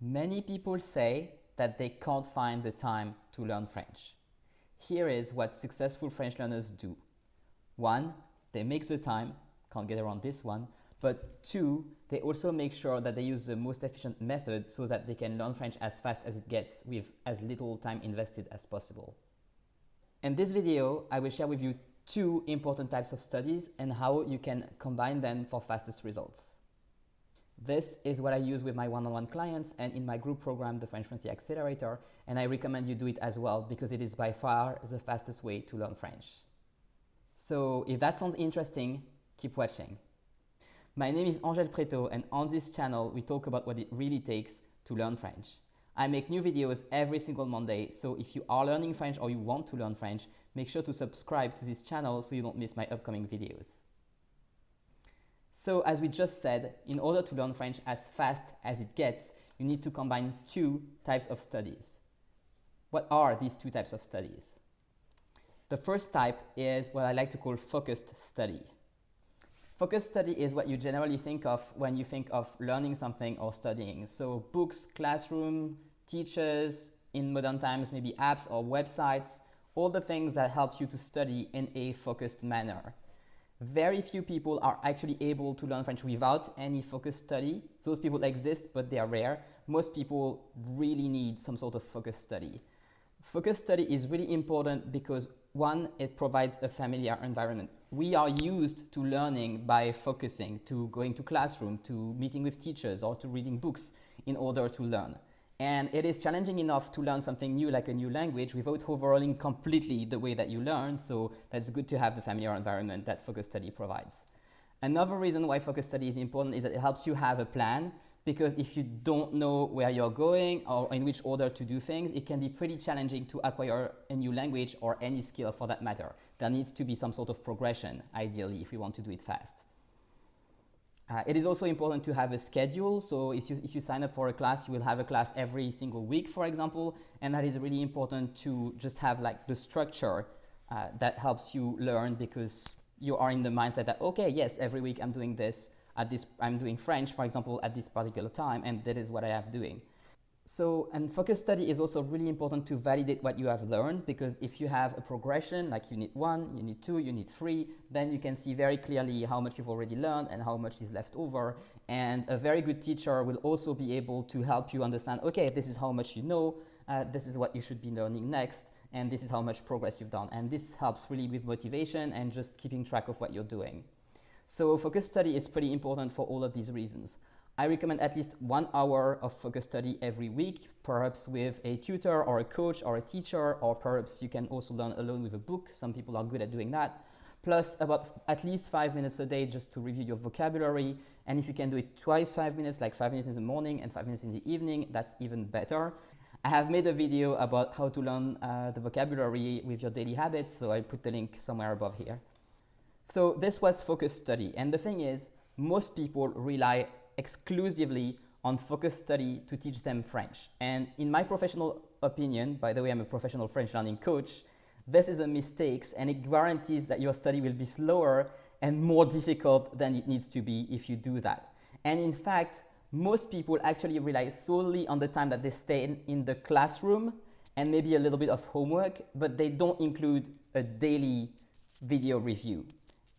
Many people say that they can't find the time to learn French. Here is what successful French learners do. 1, they make the time, can't get around this one, but 2, they also make sure that they use the most efficient method so that they can learn French as fast as it gets with as little time invested as possible. In this video, I will share with you 2 important types of studies and how you can combine them for fastest results. This is what I use with my one-on-one clients and in my group program, the French Fluency Accelerator, and I recommend you do it as well because it is by far the fastest way to learn French. So if that sounds interesting, keep watching. My name is Angèle Preto, and on this channel, we talk about what it really takes to learn French. I make new videos every single Monday, so if you are learning French or you want to learn French, make sure to subscribe to this channel so you don't miss my upcoming videos. So as we just said, in order to learn French as fast as it gets, you need to combine 2 types of studies. What are these 2 types of studies? The first type is what I like to call focused study. Focused study is what you generally think of when you think of learning something or studying. So books, classroom, teachers, in modern times maybe apps or websites, all the things that help you to study in a focused manner. Very few people are actually able to learn French without any focused study. Those people exist, but they are rare. Most people really need some sort of focused study. Focused study is really important because 1, it provides a familiar environment. We are used to learning by focusing, to going to classroom, to meeting with teachers, or to reading books in order to learn. And it is challenging enough to learn something new like a new language without overhauling completely the way that you learn, so that's good to have the familiar environment that focused study provides. Another reason why focused study is important is that it helps you have a plan, because if you don't know where you're going or in which order to do things, it can be pretty challenging to acquire a new language or any skill for that matter. There needs to be some sort of progression, ideally, if we want to do it fast. It is also important to have a schedule. So if you sign up for a class, you will have a class every single week, for example, and that is really important to just have like the structure that helps you learn, because you are in the mindset that, okay, yes, every week I'm doing this. I'm doing French, for example, at this particular time, and that is what I am doing. So, and focused study is also really important to validate what you have learned, because if you have a progression, like you need 1, you need 2, you need 3, then you can see very clearly how much you've already learned and how much is left over. And a very good teacher will also be able to help you understand, okay, this is how much you know, this is what you should be learning next, and this is how much progress you've done. And this helps really with motivation and just keeping track of what you're doing. So focused study is pretty important for all of these reasons. I recommend at least 1 hour of focused study every week, perhaps with a tutor or a coach or a teacher, or perhaps you can also learn alone with a book. Some people are good at doing that. Plus about at least 5 minutes a day just to review your vocabulary. And if you can do it twice 5 minutes, like 5 minutes in the morning and 5 minutes in the evening, that's even better. I have made a video about how to learn the vocabulary with your daily habits, so I put the link somewhere above here. So this was focused study, and the thing is, most people rely exclusively on focused study to teach them French. And in my professional opinion, by the way, I'm a professional French learning coach, this is a mistake, and it guarantees that your study will be slower and more difficult than it needs to be if you do that. And in fact, most people actually rely solely on the time that they stay in the classroom and maybe a little bit of homework, but they don't include a daily video review.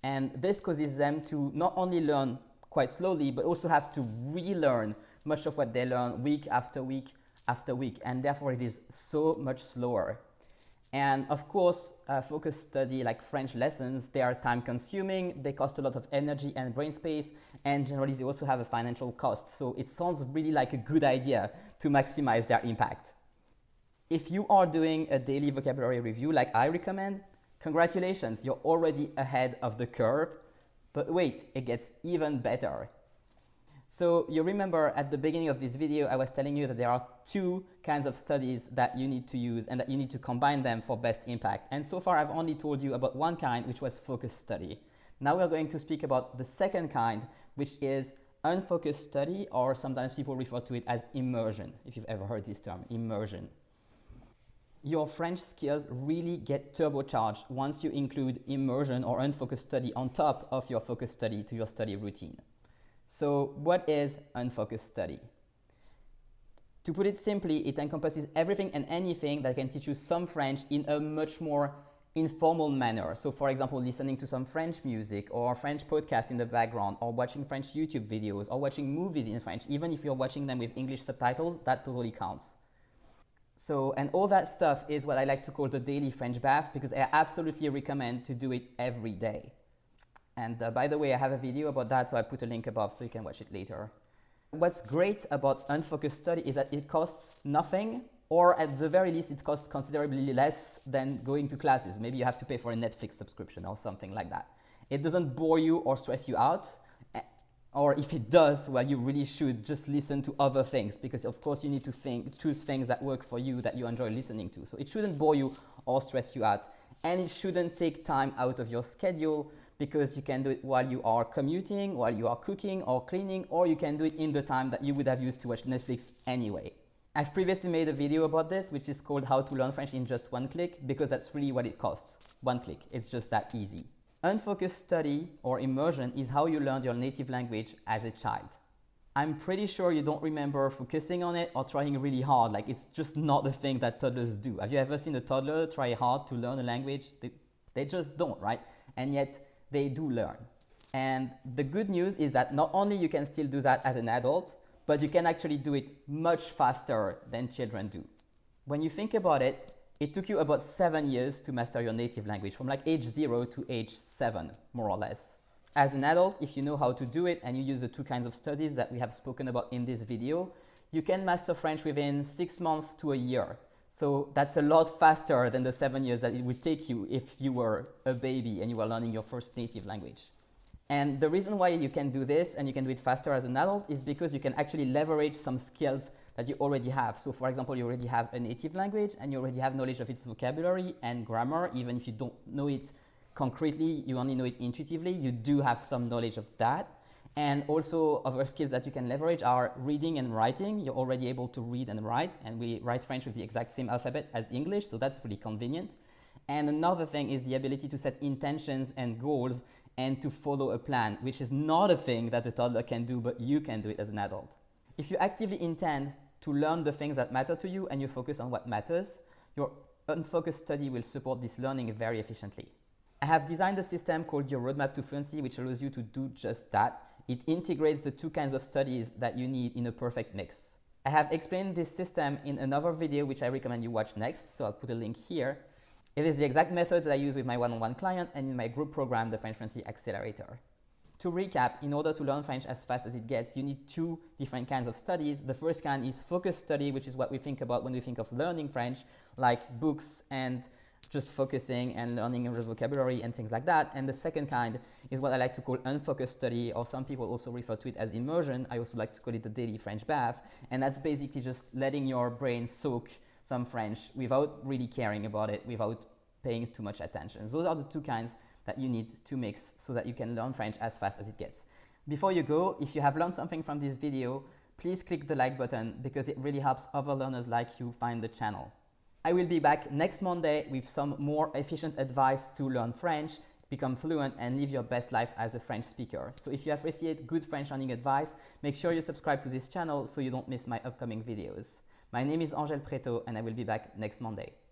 And this causes them to not only learn quite slowly, but also have to relearn much of what they learn week after week after week. And therefore, it is so much slower. And of course, focused study like French lessons, they are time consuming, they cost a lot of energy and brain space, and generally they also have a financial cost. So it sounds really like a good idea to maximize their impact. If you are doing a daily vocabulary review like I recommend, congratulations, you're already ahead of the curve. But wait, it gets even better. So you remember at the beginning of this video, I was telling you that there are 2 kinds of studies that you need to use and that you need to combine them for best impact. And so far, I've only told you about 1 kind, which was focused study. Now we're going to speak about the second kind, which is unfocused study, or sometimes people refer to it as immersion, if you've ever heard this term, immersion. Your French skills really get turbocharged once you include immersion or unfocused study on top of your focused study to your study routine. So what is unfocused study? To put it simply, it encompasses everything and anything that can teach you some French in a much more informal manner. So for example, listening to some French music or French podcasts in the background, or watching French YouTube videos, or watching movies in French. Even if you're watching them with English subtitles, that totally counts. So, and all that stuff is what I like to call the daily French bath, because I absolutely recommend to do it every day. And by the way, I have a video about that, so I put a link above so you can watch it later. What's great about unfocused study is that it costs nothing, or at the very least, it costs considerably less than going to classes. Maybe you have to pay for a Netflix subscription or something like that. It doesn't bore you or stress you out. Or if it does, well, you really should just listen to other things, because of course you need to choose things that work for you, that you enjoy listening to. So it shouldn't bore you or stress you out. And it shouldn't take time out of your schedule, because you can do it while you are commuting, while you are cooking or cleaning, or you can do it in the time that you would have used to watch Netflix anyway. I've previously made a video about this, which is called How to Learn French in Just One Click, because that's really what it costs. One click. It's just that easy. Unfocused study, or immersion, is how you learned your native language as a child. I'm pretty sure you don't remember focusing on it or trying really hard. Like, it's just not the thing that toddlers do. Have you ever seen a toddler try hard to learn a language? They just don't, right? And yet they do learn. And the good news is that not only you can still do that as an adult, but you can actually do it much faster than children do. When you think about it, it took you about 7 years to master your native language, from like age 0 to age 7, more or less. As an adult, if you know how to do it and you use the two kinds of studies that we have spoken about in this video, you can master French within 6 months to a year. So that's a lot faster than the 7 years that it would take you if you were a baby and you were learning your first native language. And the reason why you can do this and you can do it faster as an adult is because you can actually leverage some skills that you already have. So for example, you already have a native language and you already have knowledge of its vocabulary and grammar. Even if you don't know it concretely, you only know it intuitively, you do have some knowledge of that. And also other skills that you can leverage are reading and writing. You're already able to read and write, and we write French with the exact same alphabet as English, so that's really convenient. And another thing is the ability to set intentions and goals and to follow a plan, which is not a thing that a toddler can do, but you can do it as an adult. If you actively intend to learn the things that matter to you and you focus on what matters, your unfocused study will support this learning very efficiently. I have designed a system called your Roadmap to Fluency, which allows you to do just that. It integrates the two kinds of studies that you need in a perfect mix. I have explained this system in another video, which I recommend you watch next, so I'll put a link here. It is the exact methods that I use with my one-on-one client and in my group program, the French Fluency Accelerator. To recap, in order to learn French as fast as it gets, you need two different kinds of studies. The first kind is focused study, which is what we think about when we think of learning French, like books and just focusing and learning the vocabulary and things like that. And the second kind is what I like to call unfocused study, or some people also refer to it as immersion. I also like to call it the daily French bath. And that's basically just letting your brain soak some French without really caring about it, without paying too much attention. Those are the two kinds that you need to mix so that you can learn French as fast as it gets. Before you go, if you have learned something from this video, please click the like button, because it really helps other learners like you find the channel. I will be back next Monday with some more efficient advice to learn French, become fluent, and live your best life as a French speaker. So if you appreciate good French learning advice, make sure you subscribe to this channel so you don't miss my upcoming videos. My name is Angèle Preto, and I will be back next Monday.